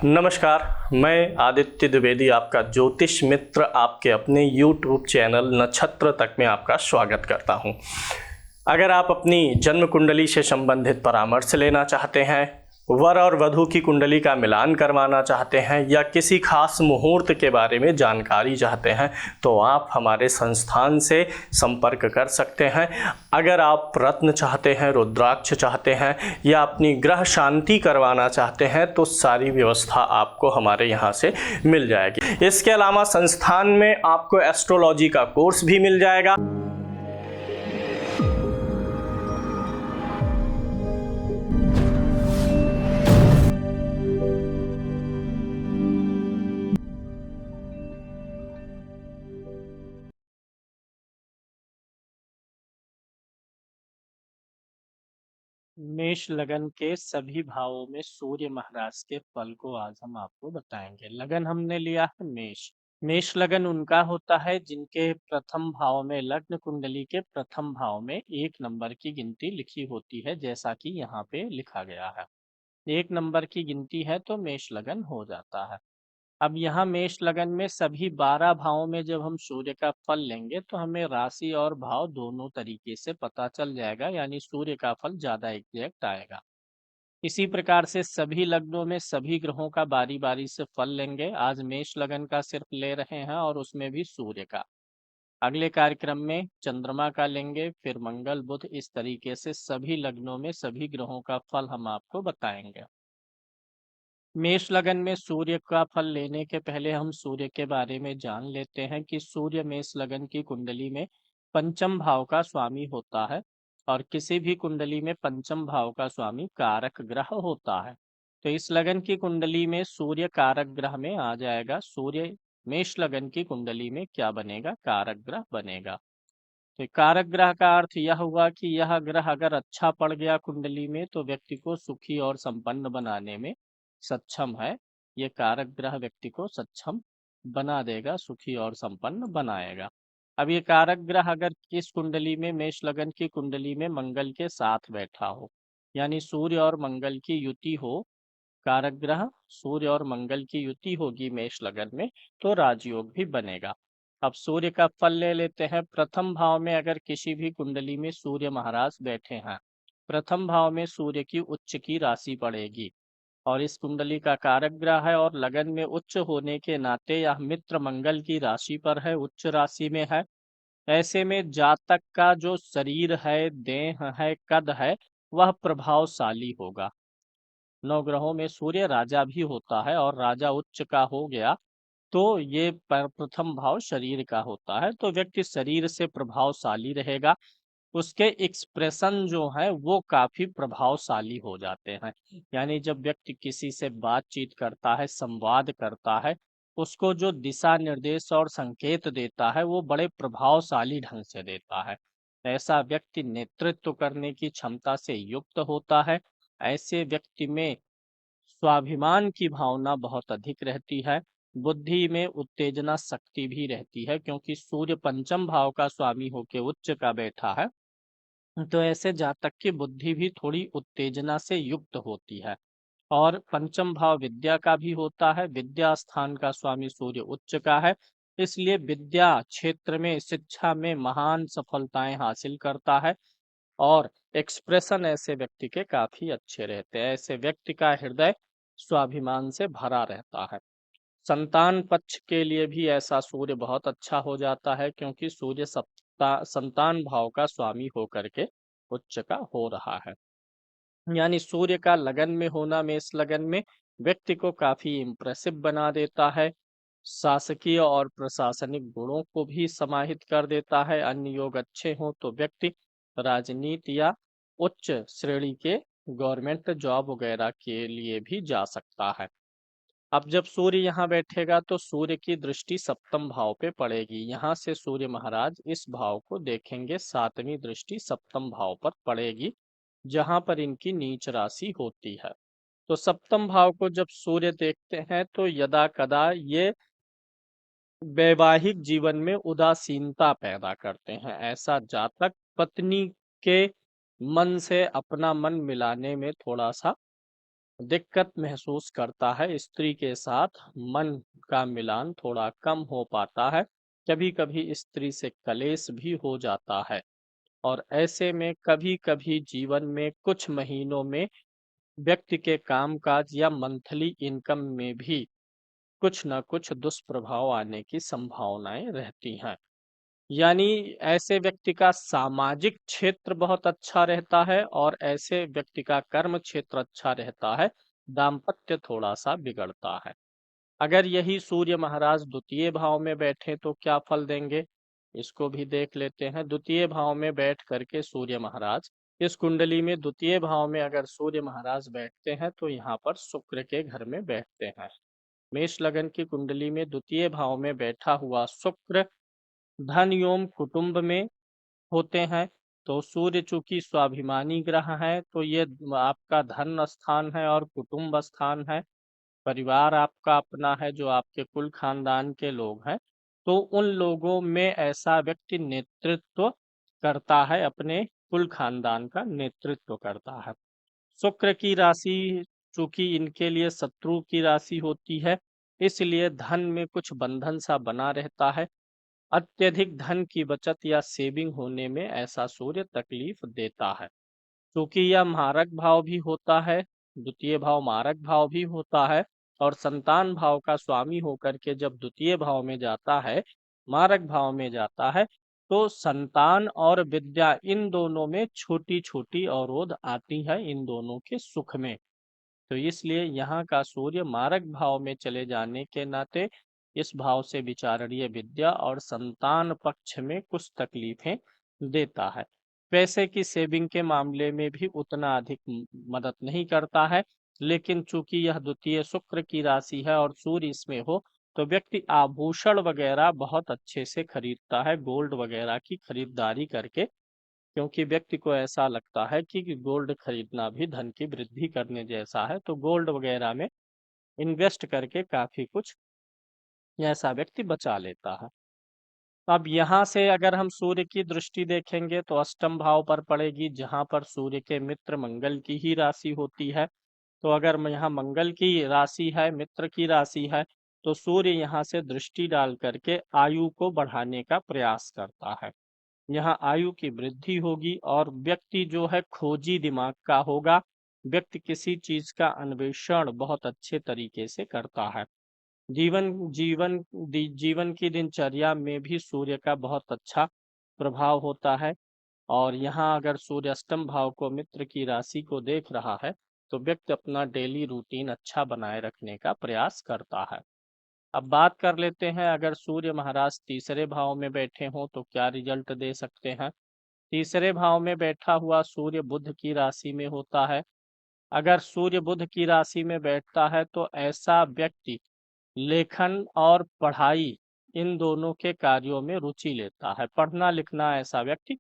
नमस्कार, मैं आदित्य द्विवेदी आपका ज्योतिष मित्र आपके अपने YouTube चैनल नक्षत्र तक में आपका स्वागत करता हूं। अगर आप अपनी जन्म कुंडली से संबंधित परामर्श लेना चाहते हैं, वर और वधू की कुंडली का मिलान करवाना चाहते हैं या किसी खास मुहूर्त के बारे में जानकारी चाहते हैं तो आप हमारे संस्थान से संपर्क कर सकते हैं। अगर आप रत्न चाहते हैं, रुद्राक्ष चाहते हैं या अपनी ग्रह शांति करवाना चाहते हैं तो सारी व्यवस्था आपको हमारे यहाँ से मिल जाएगी। इसके अलावा संस्थान में आपको एस्ट्रोलॉजी का कोर्स भी मिल जाएगा। मेष लगन के सभी भावों में सूर्य महाराज के फल को आज हम आपको बताएंगे। लगन हमने लिया है मेष। मेष लगन उनका होता है जिनके प्रथम भाव में, लग्न कुंडली के प्रथम भाव में 1 नंबर की गिनती लिखी होती है, जैसा कि यहाँ पे लिखा गया है। 1 नंबर की गिनती है तो मेष लगन हो जाता है। अब यहाँ मेष लगन में सभी 12 भावों में जब हम सूर्य का फल लेंगे तो हमें राशि और भाव दोनों तरीके से पता चल जाएगा, यानी सूर्य का फल ज्यादा एग्जैक्ट आएगा। इसी प्रकार से सभी लग्नों में सभी ग्रहों का बारी बारी से फल लेंगे। आज मेष लगन का सिर्फ ले रहे हैं और उसमें भी सूर्य का। अगले कार्यक्रम में चंद्रमा का लेंगे, फिर मंगल बुध, इस तरीके से सभी लग्नों में सभी ग्रहों का फल हम आपको बताएंगे। मेष लगन में सूर्य का फल लेने के पहले हम सूर्य के बारे में जान लेते हैं कि सूर्य मेष लगन की कुंडली में पंचम भाव का स्वामी होता है और किसी भी कुंडली में पंचम भाव का स्वामी कारक ग्रह होता है। तो इस लगन की कुंडली में सूर्य कारक ग्रह में आ जाएगा। सूर्य मेष लगन की कुंडली में क्या बनेगा? कारक ग्रह बनेगा। तो कारक ग्रह का अर्थ यह हुआ कि यह ग्रह अगर अच्छा पड़ गया कुंडली में तो व्यक्ति को सुखी और संपन्न बनाने में सक्षम है। ये कारक ग्रह व्यक्ति को सक्षम बना देगा, सुखी और संपन्न बनाएगा। अब ये कारक ग्रह अगर किस कुंडली में, मेष लगन की कुंडली में मंगल के साथ बैठा हो, यानी सूर्य और मंगल की युति हो, कारक ग्रह सूर्य और मंगल की युति होगी मेष लगन में, तो राजयोग भी बनेगा। अब सूर्य का फल ले लेते हैं। प्रथम भाव में अगर किसी भी कुंडली में सूर्य महाराज बैठे हैं, प्रथम भाव में सूर्य की उच्च की राशि पड़ेगी और इस कुंडली का कारक ग्रह है और लगन में उच्च होने के नाते यह मित्र मंगल की राशि पर है, उच्च राशि में है। ऐसे में जातक का जो शरीर है, देह है, कद है, वह प्रभावशाली होगा। 9 ग्रहों में सूर्य राजा भी होता है और राजा उच्च का हो गया तो ये प्रथम भाव शरीर का होता है, तो व्यक्ति शरीर से प्रभावशाली रहेगा। उसके एक्सप्रेशन जो है वो काफी प्रभावशाली हो जाते हैं। यानी जब व्यक्ति किसी से बातचीत करता है, संवाद करता है, उसको जो दिशा निर्देश और संकेत देता है वो बड़े प्रभावशाली ढंग से देता है। ऐसा व्यक्ति नेतृत्व करने की क्षमता से युक्त होता है। ऐसे व्यक्ति में स्वाभिमान की भावना बहुत अधिक रहती है। बुद्धि में उत्तेजना शक्ति भी रहती है, क्योंकि सूर्य पंचम भाव का स्वामी होके उच्च का बैठा है, तो ऐसे जातक की बुद्धि भी थोड़ी उत्तेजना से युक्त होती है। और पंचम भाव विद्या का भी होता है। विद्या स्थान का स्वामी सूर्य उच्च का है, इसलिए विद्या क्षेत्र में, शिक्षा में महान सफलताएं हासिल करता है और एक्सप्रेशन ऐसे व्यक्ति के काफी अच्छे रहते हैं। ऐसे व्यक्ति का हृदय स्वाभिमान से भरा रहता है। संतान पक्ष के लिए भी ऐसा सूर्य बहुत अच्छा हो जाता है, क्योंकि सूर्य संतान भाव का स्वामी होकर के उच्च का हो रहा है। यानी सूर्य का लगन में होना मेष लगन में व्यक्ति को काफी इम्प्रेसिव बना देता है। शासकीय और प्रशासनिक गुणों को भी समाहित कर देता है। अन्य योग अच्छे हों तो व्यक्ति राजनीति या उच्च श्रेणी के गवर्नमेंट जॉब वगैरह के लिए भी जा सकता है। अब जब सूर्य यहाँ बैठेगा तो सूर्य की दृष्टि सप्तम भाव पे पड़ेगी। यहाँ से सूर्य महाराज इस भाव को देखेंगे, 7वीं दृष्टि सप्तम भाव पर पड़ेगी, जहाँ पर इनकी नीच राशि होती है। तो सप्तम भाव को जब सूर्य देखते हैं तो यदा कदा ये वैवाहिक जीवन में उदासीनता पैदा करते हैं। ऐसा जातक पत्नी के मन से अपना मन मिलाने में थोड़ा सा दिक्कत महसूस करता है, स्त्री के साथ मन का मिलान थोड़ा कम हो पाता है, कभी-कभी स्त्री से कलेश भी हो जाता है और ऐसे में कभी-कभी जीवन में कुछ महीनों में व्यक्ति के कामकाज या मंथली इनकम में भी कुछ न कुछ दुष्प्रभाव आने की संभावनाएं रहती हैं। यानी ऐसे व्यक्ति का सामाजिक क्षेत्र बहुत अच्छा रहता है और ऐसे व्यक्ति का कर्म क्षेत्र अच्छा रहता है, दाम्पत्य थोड़ा सा बिगड़ता है। अगर यही सूर्य महाराज द्वितीय भाव में बैठे तो क्या फल देंगे, इसको भी देख लेते हैं। द्वितीय भाव में बैठ करके सूर्य महाराज, इस कुंडली में द्वितीय भाव में अगर सूर्य महाराज बैठते हैं तो यहाँ पर शुक्र के घर में बैठते हैं। मेष लगन की कुंडली में द्वितीय भाव में बैठा हुआ शुक्र धन एवं कुटुंब में होते हैं। तो सूर्य चूंकि स्वाभिमानी ग्रह है तो ये आपका धन स्थान है और कुटुंब स्थान है। परिवार आपका अपना है, जो आपके कुल खानदान के लोग हैं, तो उन लोगों में ऐसा व्यक्ति नेतृत्व करता है, अपने कुल खानदान का नेतृत्व करता है। शुक्र की राशि चूंकि इनके लिए शत्रु की राशि होती है, इसलिए धन में कुछ बंधन सा बना रहता है। अत्यधिक धन की बचत या सेविंग होने में ऐसा सूर्य तकलीफ देता है। क्योंकि यह मारक भाव भी होता है, द्वितीय भाव मारक भाव भी होता है और संतान भाव का स्वामी होकर के जब द्वितीय भाव में जाता है, मारक भाव में जाता है, तो संतान और विद्या इन दोनों में छोटी छोटी अवरोध आती है, इन दोनों के सुख में। तो इसलिए यहाँ का सूर्य मारक भाव में चले जाने के नाते इस भाव से विचारणीय विद्या और संतान पक्ष में कुछ तकलीफें देता है। पैसे की सेविंग के मामले में भी उतना अधिक मदद नहीं करता है, लेकिन चूंकि यह द्वितीय शुक्र की राशि है और सूर्य इसमें हो, तो व्यक्ति आभूषण वगैरह बहुत अच्छे से खरीदता है, गोल्ड वगैरह की खरीदारी करके, क्योंकि व्यक्ति को ऐसा लगता है कि गोल्ड खरीदना भी धन की वृद्धि करने जैसा है, तो गोल्ड वगैरह में इन्वेस्ट करके काफी कुछ ऐसा व्यक्ति बचा लेता है। अब यहाँ से अगर हम सूर्य की दृष्टि देखेंगे तो अष्टम भाव पर पड़ेगी, जहाँ पर सूर्य के मित्र मंगल की ही राशि होती है। तो अगर यहाँ मंगल की राशि है, मित्र की राशि है, तो सूर्य यहाँ से दृष्टि डाल करके आयु को बढ़ाने का प्रयास करता है। यहाँ आयु की वृद्धि होगी और व्यक्ति जो है खोजी दिमाग का होगा। व्यक्ति किसी चीज का अन्वेषण बहुत अच्छे तरीके से करता है। जीवन जीवन जीवन की दिनचर्या में भी सूर्य का बहुत अच्छा प्रभाव होता है और यहाँ अगर सूर्य अष्टम भाव को मित्र की राशि को देख रहा है, तो व्यक्ति अपना डेली रूटीन अच्छा बनाए रखने का प्रयास करता है। अब बात कर लेते हैं, अगर सूर्य महाराज तीसरे भाव में बैठे हों तो क्या रिजल्ट दे सकते हैं। तीसरे भाव में बैठा हुआ सूर्य बुध की राशि में होता है। अगर सूर्य बुध की राशि में बैठता है तो ऐसा व्यक्ति लेखन और पढ़ाई इन दोनों के कार्यों में रुचि लेता है। पढ़ना लिखना ऐसा व्यक्ति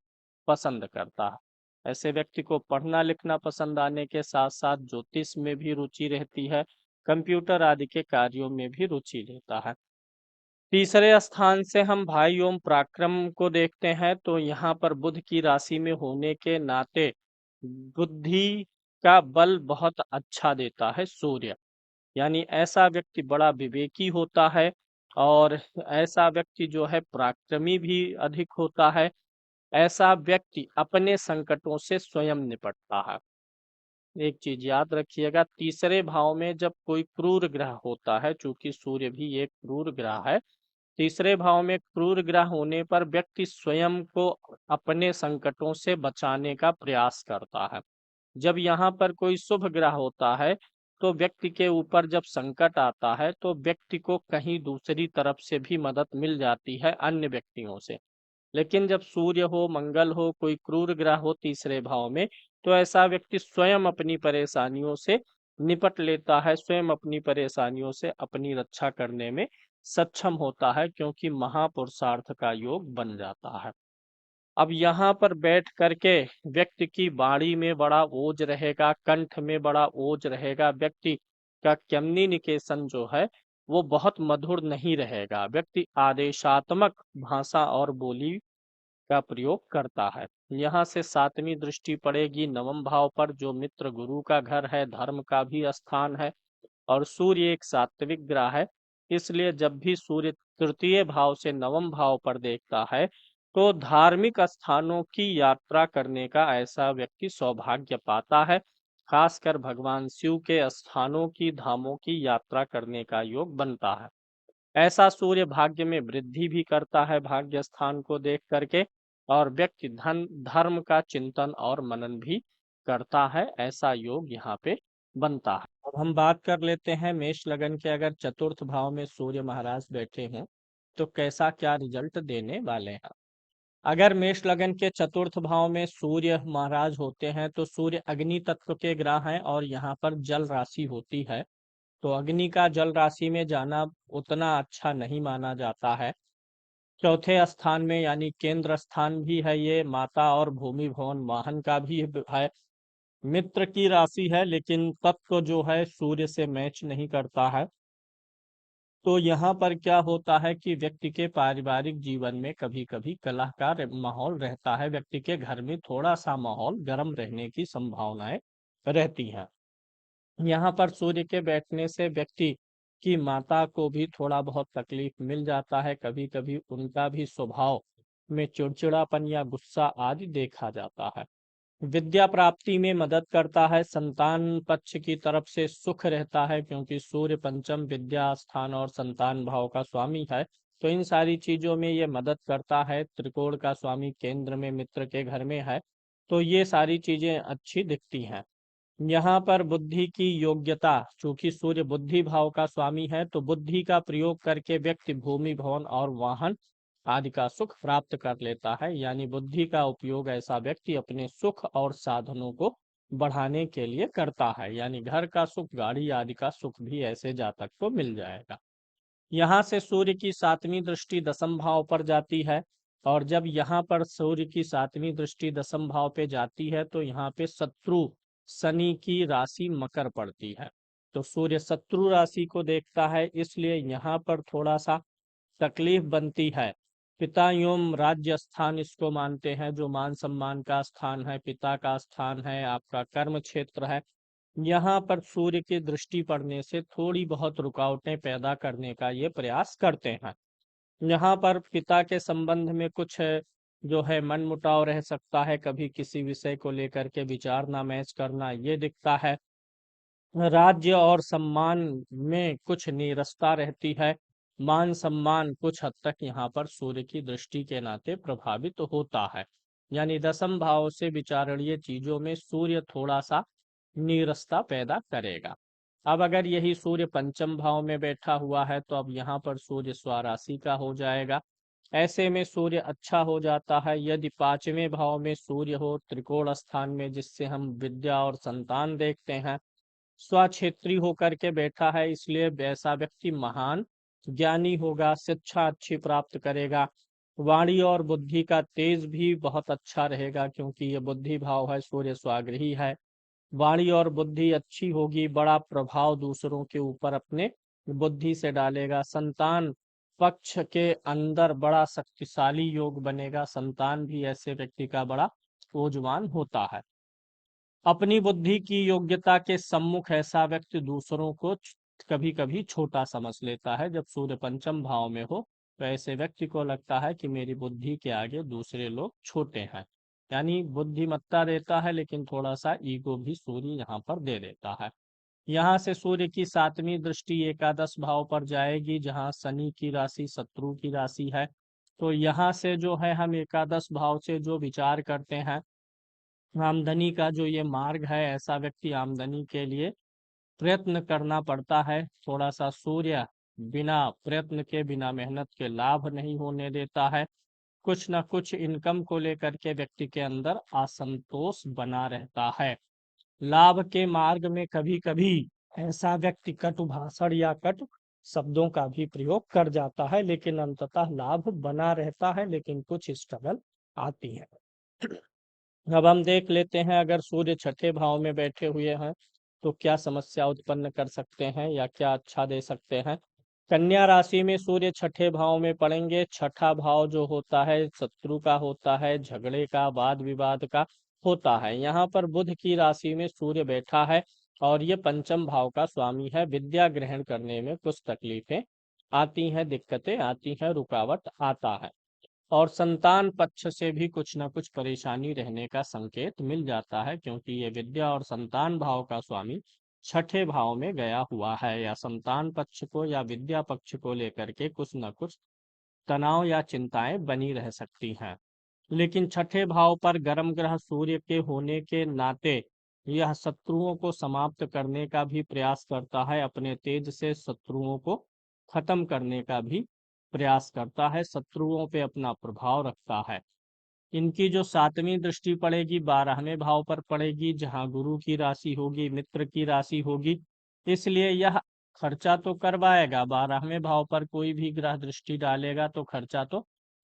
पसंद करता है। ऐसे व्यक्ति को पढ़ना लिखना पसंद आने के साथ साथ ज्योतिष में भी रुचि रहती है, कंप्यूटर आदि के कार्यों में भी रुचि लेता है। तीसरे स्थान से हम भाई ओम पराक्रम को देखते हैं, तो यहाँ पर बुध की राशि में होने के नाते बुद्धि का बल बहुत अच्छा देता है सूर्य। यानी ऐसा व्यक्ति बड़ा विवेकी होता है और ऐसा व्यक्ति जो है पराक्रमी भी अधिक होता है। ऐसा व्यक्ति अपने संकटों से स्वयं निपटता है। एक चीज याद रखिएगा, तीसरे भाव में जब कोई क्रूर ग्रह होता है, चूंकि सूर्य भी एक क्रूर ग्रह है, तीसरे भाव में क्रूर ग्रह होने पर व्यक्ति स्वयं को अपने संकटों से बचाने का प्रयास करता है। जब यहाँ पर कोई शुभ ग्रह होता है तो व्यक्ति के ऊपर जब संकट आता है तो व्यक्ति को कहीं दूसरी तरफ से भी मदद मिल जाती है अन्य व्यक्तियों से। लेकिन जब सूर्य हो, मंगल हो, कोई क्रूर ग्रह हो तीसरे भाव में, तो ऐसा व्यक्ति स्वयं अपनी परेशानियों से निपट लेता है, स्वयं अपनी परेशानियों से अपनी रक्षा करने में सक्षम होता है, क्योंकि महापुरुषार्थ का योग बन जाता है। अब यहाँ पर बैठ करके व्यक्ति की वाणी में बड़ा ओज रहेगा, कंठ में बड़ा ओज रहेगा, व्यक्ति का कम्युनिकेशन जो है वो बहुत मधुर नहीं रहेगा। व्यक्ति आदेशात्मक भाषा और बोली का प्रयोग करता है। यहाँ से 7वीं दृष्टि पड़ेगी नवम भाव पर, जो मित्र गुरु का घर है, धर्म का भी स्थान है और सूर्य एक सात्विक ग्रह है। इसलिए जब भी सूर्य तृतीय भाव से नवम भाव पर देखता है तो धार्मिक स्थानों की यात्रा करने का ऐसा व्यक्ति सौभाग्य पाता है। खासकर भगवान शिव के स्थानों की, धामों की यात्रा करने का योग बनता है। ऐसा सूर्य भाग्य में वृद्धि भी करता है भाग्य स्थान को देख करके, और व्यक्ति धन धर्म का चिंतन और मनन भी करता है। ऐसा योग यहाँ पे बनता है। अब हम बात कर लेते हैं मेष लगन के, अगर चतुर्थ भाव में सूर्य महाराज बैठे हैं तो कैसा क्या रिजल्ट देने वाले हैं। अगर मेष लगन के चतुर्थ भाव में सूर्य महाराज होते हैं तो सूर्य अग्नि तत्व के ग्रह हैं और यहाँ पर जल राशि होती है, तो अग्नि का जल राशि में जाना उतना अच्छा नहीं माना जाता है। चौथे स्थान में यानी केंद्र स्थान भी है, ये माता और भूमि भवन वाहन का भी है। मित्र की राशि है लेकिन तत्व जो है सूर्य से मैच नहीं करता है। तो यहाँ पर क्या होता है कि व्यक्ति के पारिवारिक जीवन में कभी कभी कलह का माहौल रहता है, व्यक्ति के घर में थोड़ा सा माहौल गर्म रहने की संभावनाएं रहती हैं। यहाँ पर सूर्य के बैठने से व्यक्ति की माता को भी थोड़ा बहुत तकलीफ मिल जाता है, कभी कभी उनका भी स्वभाव में चिड़चिड़ापन या गुस्सा आदि देखा जाता है। विद्या प्राप्ति में मदद करता है, संतान पक्ष की तरफ से सुख रहता है क्योंकि सूर्य पंचम विद्या स्थान और संतान भाव का स्वामी है, तो इन सारी चीजों में ये मदद करता है। त्रिकोण का स्वामी केंद्र में मित्र के घर में है, तो ये सारी चीजें अच्छी दिखती हैं। यहाँ पर बुद्धि की योग्यता, चूंकि सूर्य बुद्धि भाव का स्वामी है, तो बुद्धि का प्रयोग करके व्यक्ति भूमि भवन और वाहन आदि का सुख प्राप्त कर लेता है। यानी बुद्धि का उपयोग ऐसा व्यक्ति अपने सुख और साधनों को बढ़ाने के लिए करता है, यानी घर का सुख, गाड़ी आदि का सुख भी ऐसे जातक को मिल जाएगा। यहाँ से सूर्य की 7वीं दृष्टि दसम भाव पर जाती है, और जब यहाँ पर सूर्य की 7वीं दृष्टि दसम भाव पे जाती है तो यहाँ पे शत्रु शनि की राशि मकर पड़ती है। तो सूर्य शत्रु राशि को देखता है, इसलिए यहाँ पर थोड़ा सा तकलीफ बनती है। पिता एवं राज्य स्थान इसको मानते हैं, जो मान सम्मान का स्थान है, पिता का स्थान है, आपका कर्म क्षेत्र है। यहाँ पर सूर्य की दृष्टि पड़ने से थोड़ी बहुत रुकावटें पैदा करने का ये प्रयास करते हैं। यहाँ पर पिता के संबंध में कुछ जो है मनमुटाव रह सकता है, कभी किसी विषय को लेकर के विचार ना मैच करना ये दिखता है। राज्य और सम्मान में कुछ नीरसता रहती है। मान सम्मान कुछ हद तक यहाँ पर सूर्य की दृष्टि के नाते प्रभावित होता है। यानी दसम भाव से विचारणीय चीजों में सूर्य थोड़ा सा नीरसता पैदा करेगा। अब अगर यही सूर्य पंचम भाव में बैठा हुआ है तो अब यहाँ पर सूर्य स्वराशि का हो जाएगा। ऐसे में सूर्य अच्छा हो जाता है। यदि 5वें भाव में सूर्य हो त्रिकोण स्थान में, जिससे हम विद्या और संतान देखते हैं, स्वक्षेत्री होकर के बैठा है, इसलिए वैसा व्यक्ति महान ज्ञानी होगा, शिक्षा अच्छी प्राप्त करेगा। वाणी और बुद्धि का तेज भी बहुत अच्छा रहेगा क्योंकि ये बुद्धि भाव है, सूर्य स्वाग्रही है। वाणी और बुद्धि अच्छी होगी, बड़ा प्रभाव दूसरों के ऊपर अपने बुद्धि से डालेगा। संतान पक्ष के अंदर बड़ा शक्तिशाली योग बनेगा, संतान भी ऐसे व्यक्ति का बड़ा ऊर्जवान होता है। अपनी बुद्धि की योग्यता के सम्मुख ऐसा व्यक्ति दूसरों को कभी कभी छोटा समझ लेता है। जब सूर्य पंचम भाव में हो तो ऐसे व्यक्ति को लगता है कि मेरी बुद्धि के आगे दूसरे लोग छोटे हैं, यानी बुद्धिमत्ता देता है लेकिन थोड़ा सा ईगो भी सूर्य यहाँ पर दे देता है। यहाँ से सूर्य की 7वीं दृष्टि एकादश भाव पर जाएगी, जहाँ शनि की राशि शत्रु की राशि है। तो यहाँ से जो है हम एकादश भाव से जो विचार करते हैं, आमदनी का जो ये मार्ग है, ऐसा व्यक्ति आमदनी के लिए प्रयत्न करना पड़ता है। थोड़ा सा सूर्य बिना प्रयत्न के, बिना मेहनत के लाभ नहीं होने देता है। कुछ न कुछ इनकम को लेकर के व्यक्ति के अंदर असंतोष बना रहता है। लाभ के मार्ग में कभी कभी ऐसा व्यक्ति कटु भाषण या कटु शब्दों का भी प्रयोग कर जाता है, लेकिन अंततः लाभ बना रहता है, लेकिन कुछ स्ट्रगल आती है। अब हम देख लेते हैं, अगर सूर्य छठे भाव में बैठे हुए हैं तो क्या समस्या उत्पन्न कर सकते हैं या क्या अच्छा दे सकते हैं। कन्या राशि में सूर्य छठे भाव में पड़ेंगे। छठा भाव जो होता है शत्रु का होता है, झगड़े का, वाद विवाद का होता है। यहाँ पर बुध की राशि में सूर्य बैठा है और ये पंचम भाव का स्वामी है। विद्या ग्रहण करने में कुछ तकलीफें आती हैं, दिक्कतें आती हैं, रुकावट आता है और संतान पक्ष से भी कुछ ना कुछ परेशानी रहने का संकेत मिल जाता है, क्योंकि ये विद्या और संतान भाव का स्वामी छठे भाव में गया हुआ है। या संतान पक्ष को या विद्या पक्ष को लेकर के कुछ न कुछ तनाव या चिंताएं बनी रह सकती हैं। लेकिन छठे भाव पर गर्म ग्रह सूर्य के होने के नाते यह शत्रुओं को समाप्त करने का भी प्रयास करता है, अपने तेज से शत्रुओं को खत्म करने का भी प्रयास करता है, शत्रुओं पे अपना प्रभाव रखता है। इनकी जो सातवीं दृष्टि पड़ेगी 12वें भाव पर पड़ेगी, जहां गुरु की राशि होगी, मित्र की राशि होगी, इसलिए यह खर्चा तो करवाएगा। 12वें भाव पर कोई भी ग्रह दृष्टि डालेगा तो खर्चा तो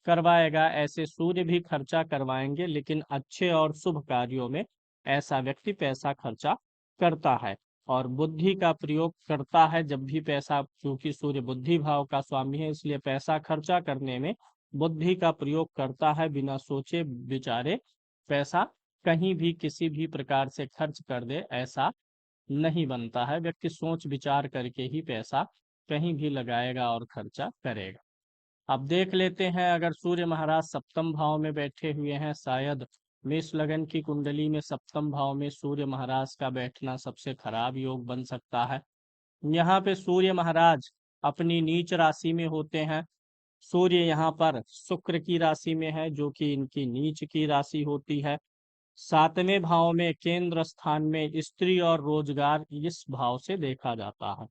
करवाएगा। ऐसे सूर्य भी खर्चा करवाएंगे, लेकिन अच्छे और शुभ कार्यों में ऐसा व्यक्ति पैसा खर्चा करता है और बुद्धि का प्रयोग करता है जब भी पैसा, क्योंकि सूर्य बुद्धि भाव का स्वामी है, इसलिए पैसा खर्चा करने में बुद्धि का प्रयोग करता है। बिना सोचे विचारे पैसा कहीं भी किसी भी प्रकार से खर्च कर दे, ऐसा नहीं बनता है। व्यक्ति सोच विचार करके ही पैसा कहीं भी लगाएगा और खर्चा करेगा। अब देख लेते हैं, अगर सूर्य महाराज सप्तम भाव में बैठे हुए हैं, शायद मेष लगन की कुंडली में सप्तम भाव में सूर्य महाराज का बैठना सबसे खराब योग बन सकता है। यहाँ पे सूर्य महाराज अपनी नीच राशि में होते हैं। सूर्य यहाँ पर शुक्र की राशि में है, जो कि इनकी नीच की राशि होती है। सातवें भाव में केंद्र स्थान में स्त्री और रोजगार इस भाव से देखा जाता है।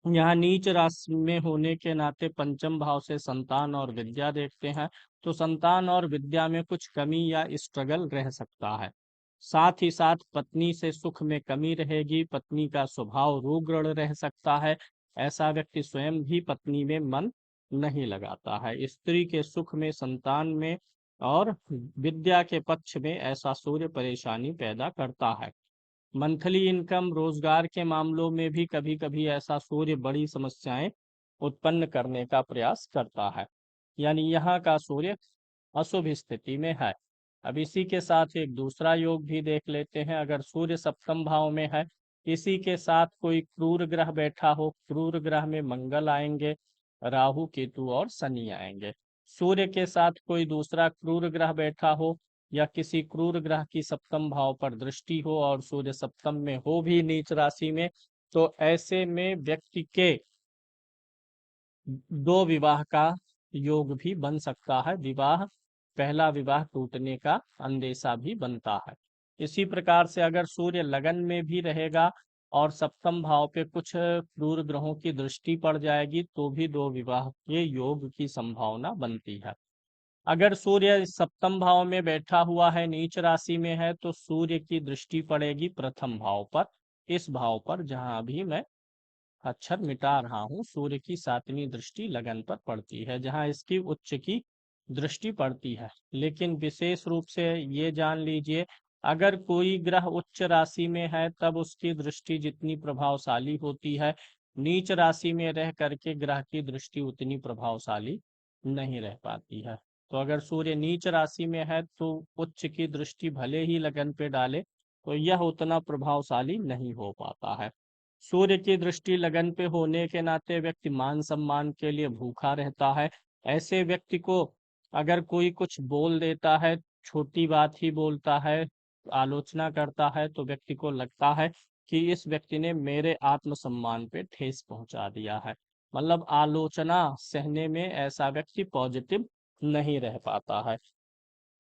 यहाँ नीच राशि में होने के नाते पंचम भाव से संतान और विद्या देखते हैं, तो संतान और विद्या में कुछ कमी या स्ट्रगल रह सकता है। साथ ही साथ पत्नी से सुख में कमी रहेगी, पत्नी का स्वभाव रुग्ण रह सकता है। ऐसा व्यक्ति स्वयं भी पत्नी में मन नहीं लगाता है। स्त्री के सुख में, संतान में और विद्या के पक्ष में ऐसा सूर्य परेशानी पैदा करता है। मंथली इनकम, रोजगार के मामलों में भी कभी कभी ऐसा सूर्य बड़ी समस्याएं उत्पन्न करने का प्रयास करता है। यानी यहाँ का सूर्य अशुभ स्थिति में है। अब इसी के साथ एक दूसरा योग भी देख लेते हैं। अगर सूर्य सप्तम भाव में है, इसी के साथ कोई क्रूर ग्रह बैठा हो, क्रूर ग्रह में मंगल आएंगे, राहु केतु और शनि आएंगे। सूर्य के साथ कोई दूसरा क्रूर ग्रह बैठा हो या किसी क्रूर ग्रह की सप्तम भाव पर दृष्टि हो और सूर्य सप्तम में हो भी नीच राशि में, तो ऐसे में व्यक्ति के दो विवाह का योग भी बन सकता है। पहला विवाह टूटने का अंदेशा भी बनता है। इसी प्रकार से अगर सूर्य लगन में भी रहेगा और सप्तम भाव पे कुछ क्रूर ग्रहों की दृष्टि पड़ जाएगी, तो भी दो विवाह के योग की संभावना बनती है। अगर सूर्य सप्तम भाव में बैठा हुआ है, नीच राशि में है, तो सूर्य की दृष्टि पड़ेगी प्रथम भाव पर, इस भाव पर जहां अभी मैं अक्षर मिटा रहा हूँ। सूर्य की सातवीं दृष्टि लगन पर पड़ती है, जहां इसकी उच्च की दृष्टि पड़ती है। लेकिन विशेष रूप से ये जान लीजिए, अगर कोई ग्रह उच्च राशि में है तब उसकी दृष्टि जितनी प्रभावशाली होती है, नीच राशि में रह करके ग्रह की दृष्टि उतनी प्रभावशाली नहीं रह पाती है। तो अगर सूर्य नीच राशि में है तो उच्च की दृष्टि भले ही लगन पे डाले, तो यह उतना प्रभावशाली नहीं हो पाता है। सूर्य की दृष्टि लगन पे होने के नाते व्यक्ति मान सम्मान के लिए भूखा रहता है। ऐसे व्यक्ति को अगर कोई कुछ बोल देता है, छोटी बात ही बोलता है, आलोचना करता है, तो व्यक्ति को लगता है कि इस व्यक्ति ने मेरे आत्मसम्मान पे ठेस पहुंचा दिया है। मतलब आलोचना सहने में ऐसा व्यक्ति पॉजिटिव नहीं रह पाता है।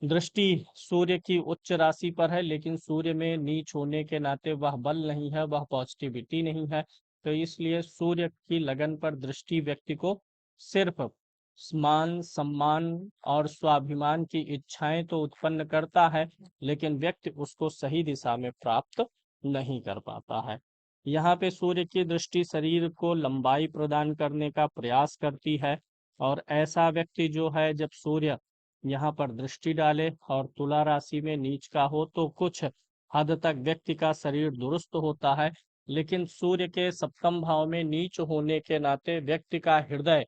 दृष्टि सूर्य की उच्च राशि पर है, लेकिन सूर्य में नीच होने के नाते वह बल नहीं है, वह पॉजिटिविटी नहीं है। तो इसलिए सूर्य की लगन पर दृष्टि व्यक्ति को सिर्फ मान सम्मान और स्वाभिमान की इच्छाएं तो उत्पन्न करता है, लेकिन व्यक्ति उसको सही दिशा में प्राप्त नहीं कर पाता है। यहाँ पे सूर्य की दृष्टि शरीर को लंबाई प्रदान करने का प्रयास करती है और ऐसा व्यक्ति जो है, जब सूर्य यहाँ पर दृष्टि डाले और तुला राशि में नीच का हो, तो कुछ हद तक व्यक्ति का शरीर दुरुस्त होता है, लेकिन सूर्य के सप्तम भाव में नीच होने के नाते व्यक्ति का हृदय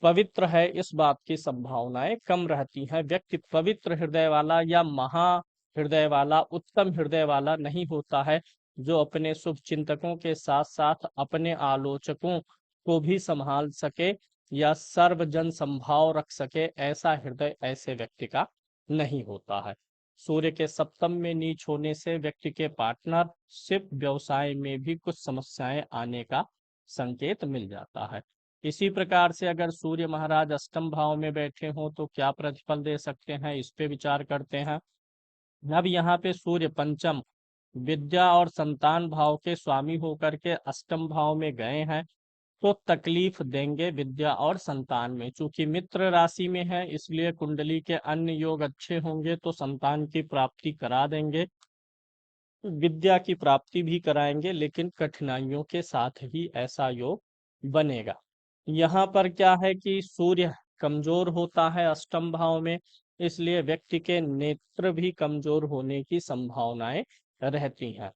पवित्र है, इस बात की संभावनाएं कम रहती हैं। व्यक्ति पवित्र हृदय वाला या महा हृदय वाला, उत्तम हृदय वाला नहीं होता है, जो अपने शुभ चिंतकों के साथ साथ अपने आलोचकों को भी संभाल सके या सर्वजन संभाव रख सके। ऐसा हृदय ऐसे व्यक्ति का नहीं होता है। सूर्य के सप्तम में नीच होने से व्यक्ति के पार्टनरशिप व्यवसाय में भी कुछ समस्याएं आने का संकेत मिल जाता है। इसी प्रकार से अगर सूर्य महाराज अष्टम भाव में बैठे हों तो क्या प्रतिफल दे सकते हैं, इस पे विचार करते हैं। अब यहाँ पे सूर्य पंचम विद्या और संतान भाव के स्वामी होकर के अष्टम भाव में गए हैं, तो तकलीफ देंगे विद्या और संतान में। चूंकि मित्र राशि में है, इसलिए कुंडली के अन्य योग अच्छे होंगे तो संतान की प्राप्ति करा देंगे, विद्या की प्राप्ति भी कराएंगे, लेकिन कठिनाइयों के साथ ही ऐसा योग बनेगा। यहाँ पर क्या है कि सूर्य कमजोर होता है अष्टम भाव में, इसलिए व्यक्ति के नेत्र भी कमजोर होने की संभावनाएं रहती हैं।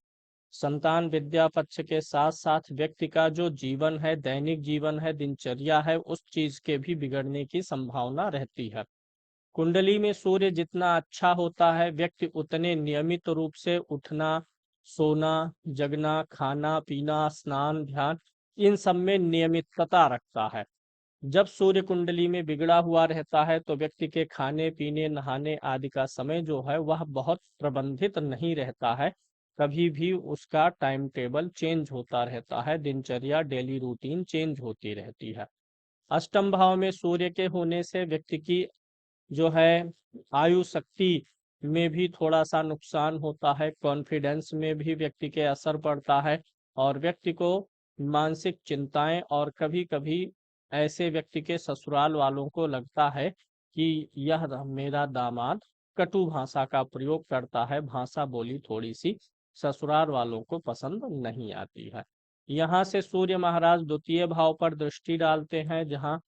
संतान विद्या पक्ष के साथ साथ व्यक्ति का जो जीवन है, दैनिक जीवन है, दिनचर्या है, उस चीज के भी बिगड़ने की संभावना रहती है। कुंडली में सूर्य जितना अच्छा होता है, व्यक्ति उतने नियमित रूप से उठना, सोना, जगना, खाना पीना, स्नान, ध्यान, इन सब में नियमितता रखता है। जब सूर्य कुंडली में बिगड़ा हुआ रहता है तो व्यक्ति के खाने पीने, नहाने आदि का समय जो है वह बहुत प्रबंधित नहीं रहता है। कभी भी उसका टाइम टेबल चेंज होता रहता है, दिनचर्या, डेली रूटीन चेंज होती रहती है। अष्टम भाव में सूर्य के होने से व्यक्ति की जो है आयु शक्ति में भी थोड़ा सा नुकसान होता है, कॉन्फिडेंस में भी व्यक्ति के असर पड़ता है, और व्यक्ति को मानसिक चिंताएं, और कभी कभी ऐसे व्यक्ति के ससुराल वालों को लगता है कि यह मेरा दामाद कटु भाषा का प्रयोग करता है, भाषा बोली थोड़ी सी ससुराल वालों को पसंद नहीं आती है। यहाँ से सूर्य महाराज द्वितीय भाव पर दृष्टि डालते हैं, जहाँ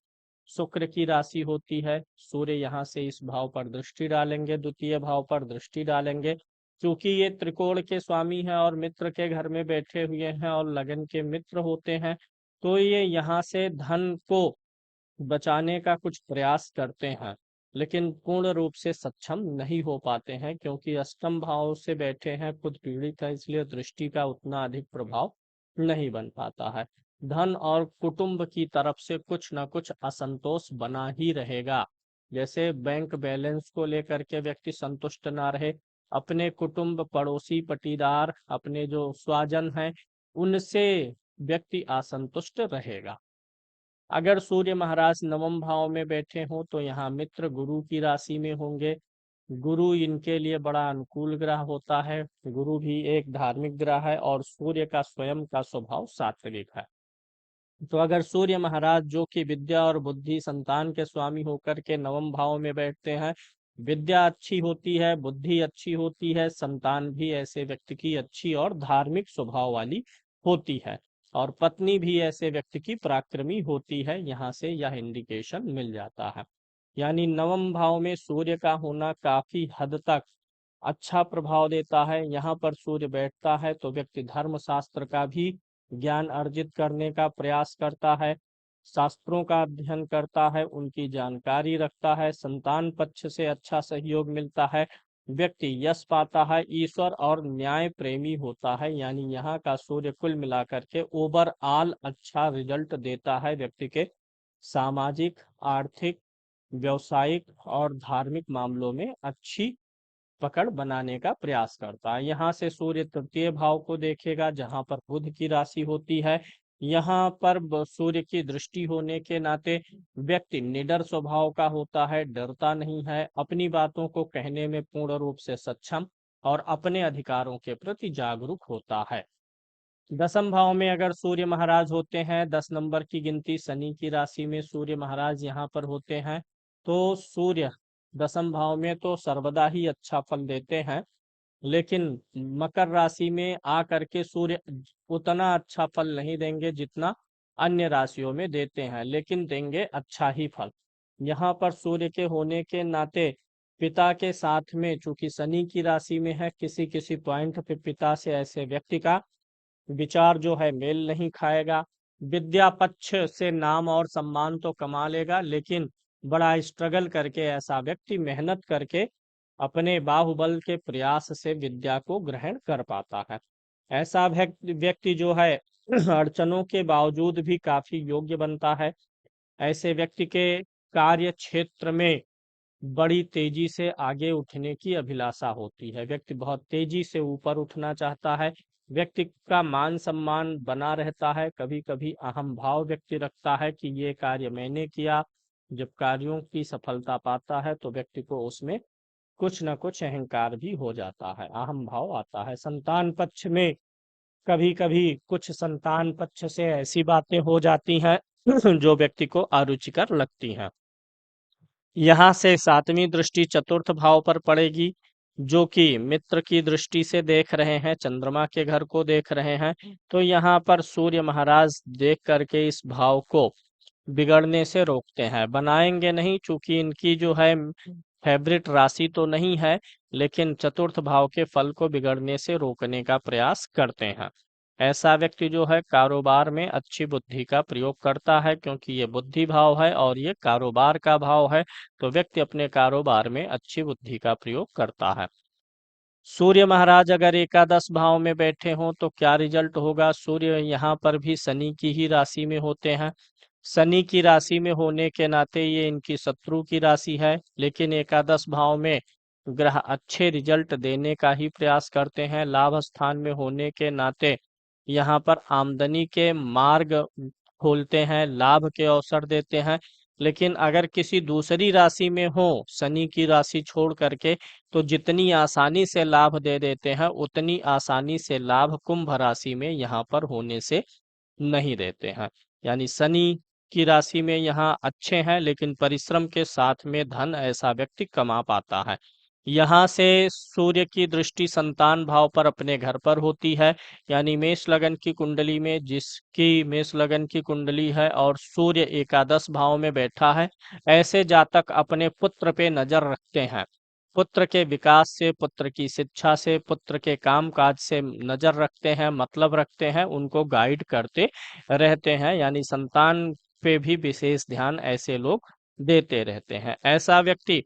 शुक्र की राशि होती है। सूर्य यहाँ से इस भाव पर दृष्टि डालेंगे, द्वितीय भाव पर दृष्टि डालेंगे। क्योंकि ये त्रिकोण के स्वामी हैं और मित्र के घर में बैठे हुए हैं और लगन के मित्र होते हैं, तो ये यहाँ से धन को बचाने का कुछ प्रयास करते हैं, लेकिन पूर्ण रूप से सक्षम नहीं हो पाते हैं, क्योंकि अष्टम भाव से बैठे हैं, खुद पीड़ित है, इसलिए दृष्टि का उतना अधिक प्रभाव नहीं बन पाता है। धन और कुटुंब की तरफ से कुछ ना कुछ असंतोष बना ही रहेगा। जैसे बैंक बैलेंस को लेकर के व्यक्ति संतुष्ट ना रहे, अपने कुटुंब, पड़ोसी, पटीदार, अपने जो स्वजन हैं, उनसे व्यक्ति असंतुष्ट रहेगा। अगर सूर्य महाराज नवम भाव में बैठे हों तो यहाँ मित्र गुरु की राशि में होंगे। गुरु इनके लिए बड़ा अनुकूल ग्रह होता है। गुरु भी एक धार्मिक ग्रह है और सूर्य का स्वयं का स्वभाव सात्विक है। तो अगर सूर्य महाराज, जो कि विद्या और बुद्धि, संतान के स्वामी होकर के नवम भाव में बैठते हैं, विद्या अच्छी होती है, बुद्धि अच्छी होती है, संतान भी ऐसे व्यक्ति की अच्छी और धार्मिक स्वभाव वाली होती है, और पत्नी भी ऐसे व्यक्ति की पराक्रमी होती है। यहाँ से यह इंडिकेशन मिल जाता है। यानी नवम भाव में सूर्य का होना काफी हद तक अच्छा प्रभाव देता है। यहाँ पर सूर्य बैठता है तो व्यक्ति धर्म शास्त्र का भी ज्ञान अर्जित करने का प्रयास करता है, शास्त्रों का अध्ययन करता है, उनकी जानकारी रखता है, संतान पक्ष से अच्छा सहयोग मिलता है, व्यक्ति यश पाता है, ईश्वर और न्याय प्रेमी होता है। यानी यहाँ का सूर्य कुल मिलाकर के ओवरऑल अच्छा रिजल्ट देता है, व्यक्ति के सामाजिक, आर्थिक, व्यवसायिक और धार्मिक मामलों में अच्छी पकड़ बनाने का प्रयास करता है। यहाँ से सूर्य तृतीय भाव को देखेगा, जहाँ पर बुध की राशि होती है। यहाँ पर सूर्य की दृष्टि होने के नाते व्यक्ति निडर स्वभाव का होता है, डरता नहीं है, अपनी बातों को कहने में पूर्ण रूप से सक्षम और अपने अधिकारों के प्रति जागरूक होता है। दसम भाव में अगर सूर्य महाराज होते हैं, 10 नंबर की गिनती शनि की राशि में सूर्य महाराज यहाँ पर होते हैं, तो सूर्य दसम भाव में तो सर्वदा ही अच्छा फल देते हैं, लेकिन मकर राशि में आ करके सूर्य उतना अच्छा फल नहीं देंगे जितना अन्य राशियों में देते हैं, लेकिन देंगे अच्छा ही फल। यहाँ पर सूर्य के होने के नाते पिता के साथ में, चूंकि शनि की राशि में है, किसी किसी पॉइंट पे पिता से ऐसे व्यक्ति का विचार जो है मेल नहीं खाएगा। विद्या पक्ष से नाम और सम्मान तो कमा लेगा, लेकिन बड़ा स्ट्रगल करके ऐसा व्यक्ति मेहनत करके अपने बाहुबल के प्रयास से विद्या को ग्रहण कर पाता है। ऐसा व्यक्ति जो है अड़चनों के बावजूद भी काफी योग्य बनता है। ऐसे व्यक्ति के कार्य क्षेत्र में बड़ी तेजी से आगे उठने की अभिलाषा होती है। व्यक्ति बहुत तेजी से ऊपर उठना चाहता है। व्यक्ति का मान सम्मान बना रहता है। कभी कभी अहम भाव व्यक्ति रखता है कि ये कार्य मैंने किया। जब कार्यों की सफलता पाता है तो व्यक्ति को उसमें कुछ न कुछ अहंकार भी हो जाता है, अहम भाव आता है। संतान पक्ष में कभी कभी कुछ संतान पक्ष से ऐसी बातें हो जाती हैं जो व्यक्ति को अरुचिकर लगती हैं। यहाँ से सातवीं दृष्टि चतुर्थ भाव पर पड़ेगी, जो कि मित्र की दृष्टि से देख रहे हैं, चंद्रमा के घर को देख रहे हैं। तो यहाँ पर सूर्य महाराज देख करके इस भाव को बिगड़ने से रोकते हैं। बनाएंगे नहीं, चूंकि इनकी जो है फेवरेट राशि तो नहीं है, लेकिन चतुर्थ भाव के फल को बिगड़ने से रोकने का प्रयास करते हैं। ऐसा व्यक्ति जो है कारोबार में अच्छी बुद्धि का प्रयोग करता है, क्योंकि ये बुद्धि भाव है और ये कारोबार का भाव है। तो व्यक्ति अपने कारोबार में अच्छी बुद्धि का प्रयोग करता है। सूर्य महाराज अगर एकादश भाव में बैठे हों तो क्या रिजल्ट होगा? सूर्य यहाँ पर भी शनि की ही राशि में होते हैं। शनि की राशि में होने के नाते ये इनकी शत्रु की राशि है, लेकिन एकादश भाव में ग्रह अच्छे रिजल्ट देने का ही प्रयास करते हैं। लाभ स्थान में होने के नाते यहाँ पर आमदनी के मार्ग खोलते हैं, लाभ के अवसर देते हैं। लेकिन अगर किसी दूसरी राशि में हो, शनि की राशि छोड़ करके, तो जितनी आसानी से लाभ दे देते हैं उतनी आसानी से लाभ कुंभ राशि में यहाँ पर होने से नहीं देते हैं। यानी शनि की राशि में यहाँ अच्छे हैं, लेकिन परिश्रम के साथ में धन ऐसा व्यक्ति कमा पाता है। यहाँ से सूर्य की दृष्टि संतान भाव पर अपने घर पर होती है। यानी मेष लगन की कुंडली में जिसकी मेष लगन की कुंडली है और सूर्य एकादश भाव में बैठा है, ऐसे जातक अपने पुत्र पे नजर रखते हैं। पुत्र के विकास से, पुत्र की शिक्षा से, पुत्र के काम काज से नजर रखते हैं, मतलब रखते हैं, उनको गाइड करते रहते हैं। यानी संतान पे भी विशेष ध्यान ऐसे लोग देते रहते हैं। ऐसा व्यक्ति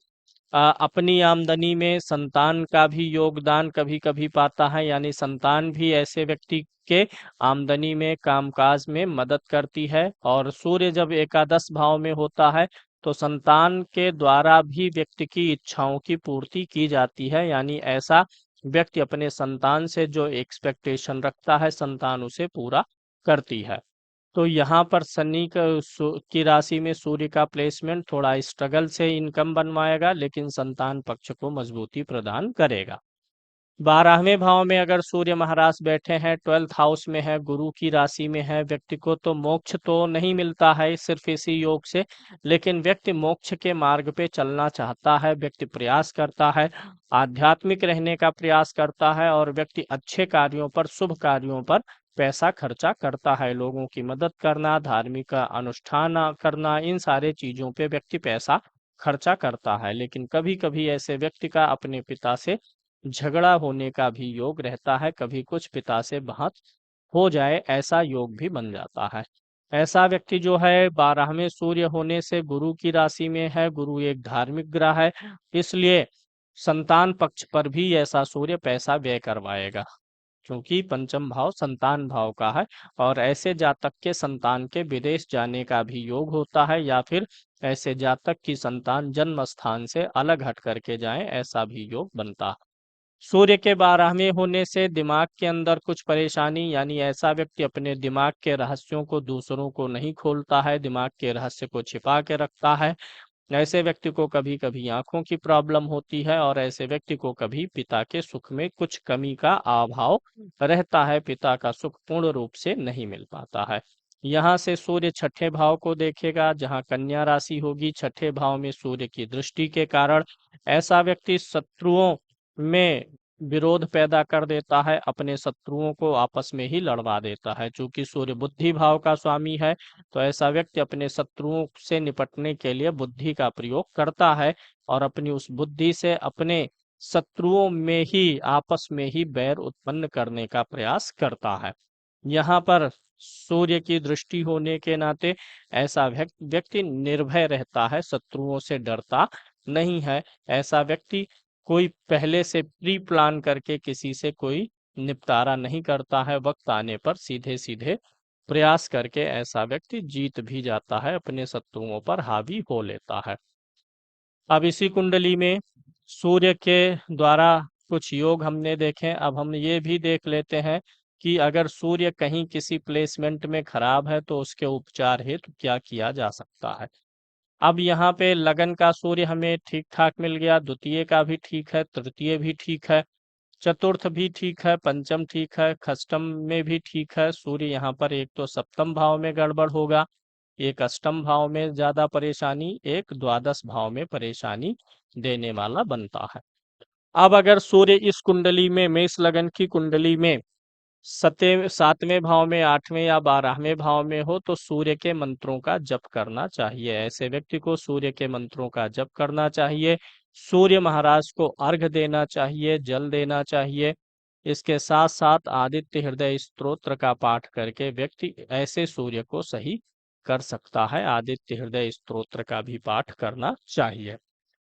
अपनी आमदनी में संतान का भी योगदान कभी कभी पाता है। यानी संतान भी ऐसे व्यक्ति के आमदनी में, कामकाज में मदद करती है। और सूर्य जब एकादश भाव में होता है तो संतान के द्वारा भी व्यक्ति की इच्छाओं की पूर्ति की जाती है। यानी ऐसा व्यक्ति अपने संतान से जो एक्सपेक्टेशन रखता है, संतान उसे पूरा करती है। तो यहाँ पर शनि की राशि में सूर्य का प्लेसमेंट थोड़ा स्ट्रगल से इनकम बनवाएगा, लेकिन संतान पक्ष को मजबूती प्रदान करेगा। 12वें भाव में अगर सूर्य महाराज बैठे हैं, 12th हाउस में है, गुरु की राशि में है, व्यक्ति को तो मोक्ष तो नहीं मिलता है सिर्फ इसी योग से, लेकिन व्यक्ति मोक्ष के मार्ग पे चलना चाहता है। व्यक्ति प्रयास करता है, आध्यात्मिक रहने का प्रयास करता है, और व्यक्ति अच्छे कार्यों पर, शुभ कार्यों पर पैसा खर्चा करता है। लोगों की मदद करना, धार्मिक अनुष्ठान करना, इन सारे चीजों पे व्यक्ति पैसा खर्चा करता है। लेकिन कभी कभी ऐसे व्यक्ति का अपने पिता से झगड़ा होने का भी योग रहता है। कभी कुछ पिता से बहस हो जाए, ऐसा योग भी बन जाता है। ऐसा व्यक्ति जो है 12वें सूर्य होने से गुरु की राशि में है। गुरु एक धार्मिक ग्रह है, इसलिए संतान पक्ष पर भी ऐसा सूर्य पैसा व्यय करवाएगा, क्योंकि पंचम भाव संतान भाव का है। और ऐसे जातक के संतान के विदेश जाने का भी योग होता है, या फिर ऐसे जातक की संतान जन्म स्थान से अलग हट करके जाए, ऐसा भी योग बनता है। सूर्य के 12वें होने से दिमाग के अंदर कुछ परेशानी, यानी ऐसा व्यक्ति अपने दिमाग के रहस्यों को दूसरों को नहीं खोलता है, दिमाग के रहस्य को छिपा के रखता है। ऐसे व्यक्ति को कभी कभी आंखों की प्रॉब्लम होती है, और ऐसे व्यक्ति को कभी पिता के सुख में कुछ कमी का अभाव रहता है, पिता का सुख पूर्ण रूप से नहीं मिल पाता है। यहाँ से सूर्य छठे भाव को देखेगा, जहाँ कन्या राशि होगी। छठे भाव में सूर्य की दृष्टि के कारण ऐसा व्यक्ति शत्रुओं में विरोध पैदा कर देता है, अपने शत्रुओं को आपस में ही लड़वा देता है। चूंकि सूर्य बुद्धि भाव का स्वामी है, तो ऐसा व्यक्ति अपने शत्रुओं से निपटने के लिए बुद्धि का प्रयोग करता है, और अपनी उस बुद्धि से अपने शत्रुओं में ही, आपस में ही बैर उत्पन्न करने का प्रयास करता है। यहाँ पर सूर्य की दृष्टि होने के नाते ऐसा व्यक्ति निर्भय रहता है, शत्रुओं से डरता नहीं है। ऐसा व्यक्ति कोई पहले से प्री प्लान करके किसी से कोई निपटारा नहीं करता है, वक्त आने पर सीधे सीधे प्रयास करके ऐसा व्यक्ति जीत भी जाता है, अपने शत्रुओं पर हावी हो लेता है। अब इसी कुंडली में सूर्य के द्वारा कुछ योग हमने देखे, अब हम ये भी देख लेते हैं कि अगर सूर्य कहीं किसी प्लेसमेंट में खराब है तो उसके उपचार हेतु क्या किया जा सकता है। अब यहाँ पे लगन का सूर्य हमें ठीक ठाक मिल गया, द्वितीय का भी ठीक है, तृतीय भी ठीक है, चतुर्थ भी ठीक है, पंचम ठीक है, खष्टम में भी ठीक है। सूर्य यहाँ पर एक तो सप्तम भाव में गड़बड़ होगा, एक अष्टम भाव में ज्यादा परेशानी, एक द्वादश भाव में परेशानी देने वाला बनता है। अब अगर सूर्य इस कुंडली में, मेष लगन की कुंडली में सातवें भाव में, आठवें या 12वें भाव में हो तो सूर्य के मंत्रों का जप करना चाहिए। ऐसे व्यक्ति को सूर्य के मंत्रों का जप करना चाहिए, सूर्य महाराज को अर्घ देना चाहिए, जल देना चाहिए। इसके साथ साथ आदित्य हृदय स्तोत्र का पाठ करके व्यक्ति ऐसे सूर्य को सही कर सकता है। आदित्य हृदय स्तोत्र का भी पाठ करना चाहिए।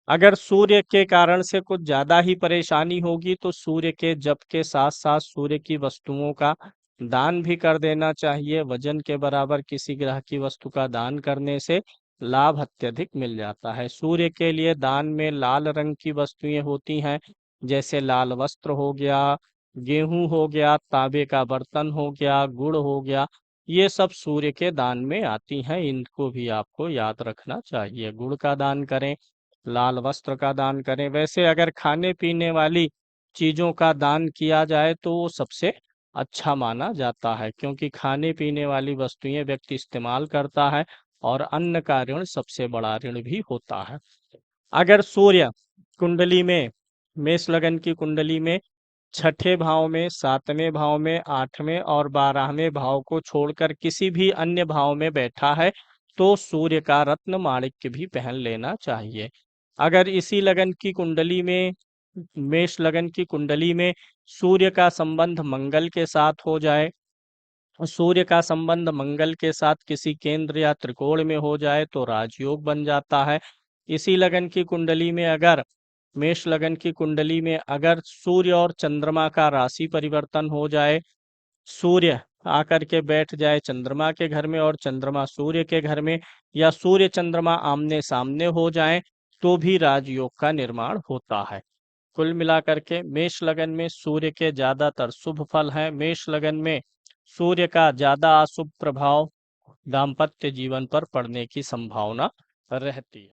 अगर सूर्य के कारण से कुछ ज्यादा ही परेशानी होगी तो सूर्य के जप के साथ साथ सूर्य की वस्तुओं का दान भी कर देना चाहिए। वजन के बराबर किसी ग्रह की वस्तु का दान करने से लाभ अत्यधिक मिल जाता है। सूर्य के लिए दान में लाल रंग की वस्तुएं होती हैं, जैसे लाल वस्त्र हो गया, गेहूं हो गया, तांबे का बर्तन हो गया, गुड़ हो गया, ये सब सूर्य के दान में आती हैं। इनको भी आपको याद रखना चाहिए। गुड़ का दान करें, लाल वस्त्र का दान करें। वैसे अगर खाने पीने वाली चीजों का दान किया जाए तो वो सबसे अच्छा माना जाता है, क्योंकि खाने पीने वाली वस्तुएं व्यक्ति इस्तेमाल करता है और अन्न का ऋण सबसे बड़ा ऋण भी होता है। अगर सूर्य कुंडली में, मेष लगन की कुंडली में छठे भाव में, सातवें भाव में, आठवें और 12वें भाव को छोड़कर किसी भी अन्य भाव में बैठा है तो सूर्य का रत्न माणिक्य भी पहन लेना चाहिए। अगर इसी लगन की कुंडली में, मेष लगन की कुंडली में सूर्य का संबंध मंगल के साथ हो जाए, सूर्य का संबंध मंगल के साथ किसी केंद्र या त्रिकोण में हो जाए तो राजयोग बन जाता है। इसी लगन की कुंडली में अगर, मेष लगन की कुंडली में अगर सूर्य और चंद्रमा का राशि परिवर्तन हो जाए, सूर्य आकर के बैठ जाए चंद्रमा के घर में और चंद्रमा सूर्य के घर में, या सूर्य चंद्रमा आमने सामने हो जाएं, तो भी राजयोग का निर्माण होता है। कुल मिलाकर के मेष लगन में सूर्य के ज्यादातर शुभ फल हैं। मेष लगन में सूर्य का ज्यादा अशुभ प्रभाव दाम्पत्य जीवन पर पड़ने की संभावना रहती है।